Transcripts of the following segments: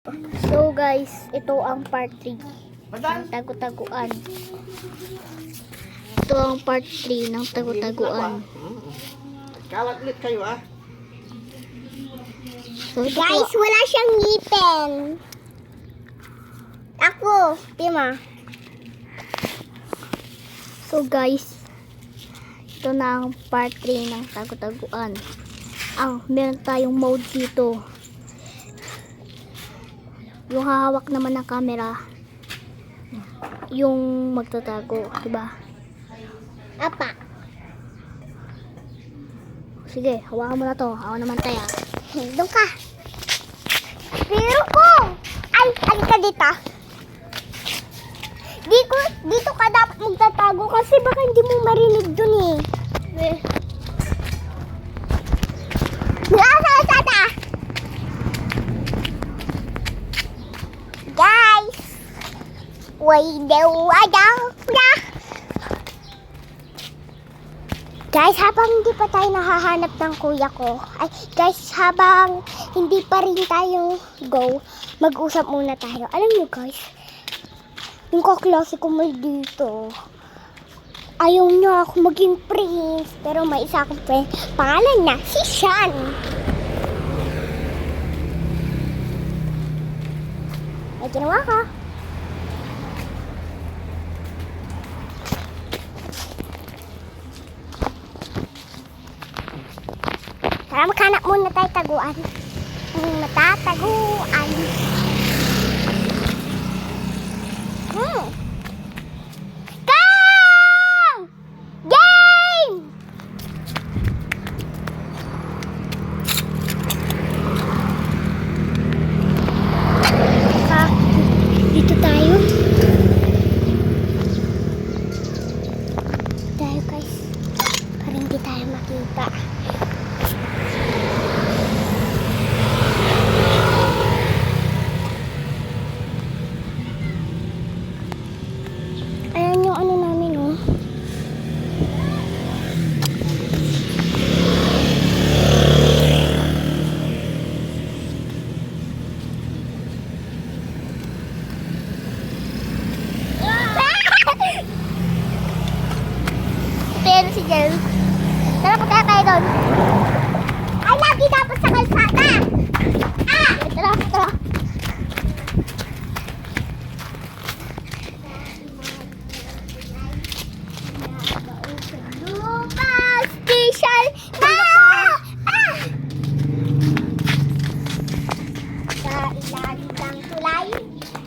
So guys, ito ang part 3 ng tagu-taguan. Ito ang part 3 ng tagu-taguan. Kalat ulit kayo ah. So ito Guys, po, wala siyang ngipin. Ako, Tima. so guys, ito na ang part 3 ng tagu-taguan. Meron tayong mode dito. Yung hahawak naman ng camera, yung magtatago, diba? Apa. Sige, hawakan mo na to. Ako naman tayo. Doon ka. Pero ko. Ay, ka dito. Dito ka dapat magtatago kasi baka hindi mo marinig dun eh. Sata. Guys. Guys, habang hindi pa tayo nahahanap ng kuya ko, habang hindi pa rin tayo go, mag-usap muna tayo. Alam niyo guys, yung kaklase ko may dito, ayaw niya ako maging prince, pero may isa akong friend, pangalan niya, si Sean. Ay, ginawa ka. Tara, maghanap muna tayo taguan. Matataguan. Kang! Game! Dito tayo. Tayo guys. Para hindi tayo makita. Ayan yung ano namin, oh. Pero si Jel. Tara, punta tayo doon. Ay, lagi dapat sa kalsada. Tara. Lupa Station na! Sa ilalim ng tulay,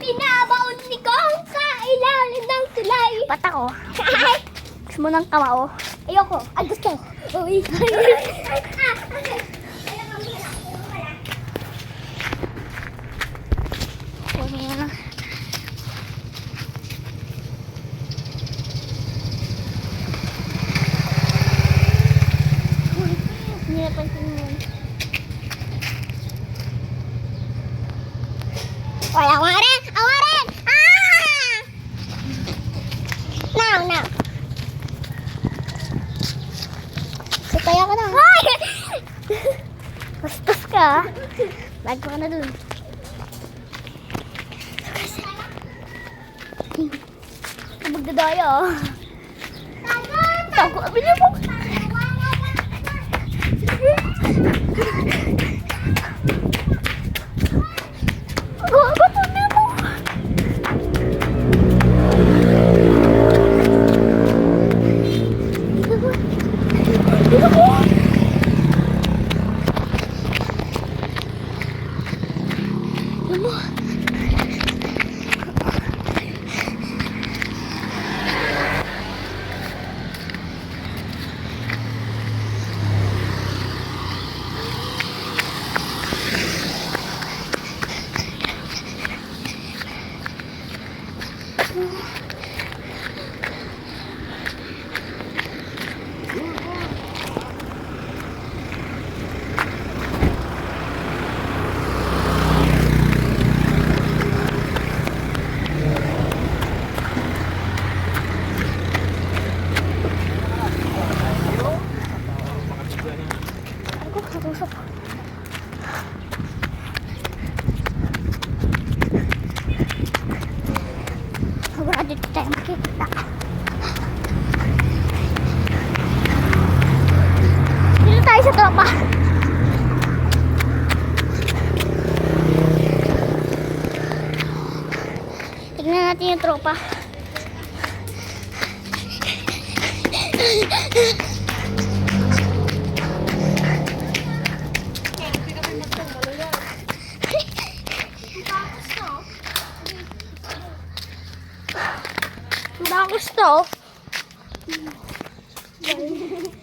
pinabaon ni Kong sa ilalim ng tulay. Bata ko. Gusto mo ng kamao? Ayoko. Ay, gusto. Uy. Huwag mo na. Hindi napansin mo. Oy, awarin! Awarin! Ah! Now. Kaya ka na. Hoy! Bastos ka. Lag ko ka na dun. Magdadaya. Tago, abili mo. dito tayo makikita. Dito tayo sa tropa. Tignan natin yung tropa. Bakit to?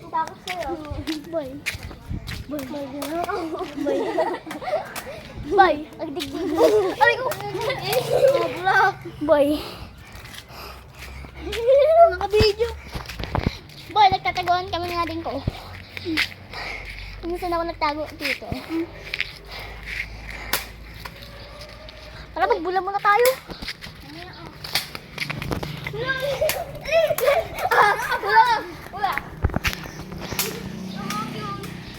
Bakit sa'yo? Boy. Boy. Boy. Boy. Ang digdig. Aray ko. Boy. Naka-video. Boy, nagtataguan kami nga din ko. Minsan ako nagtago dito. Para magbula muna tayo.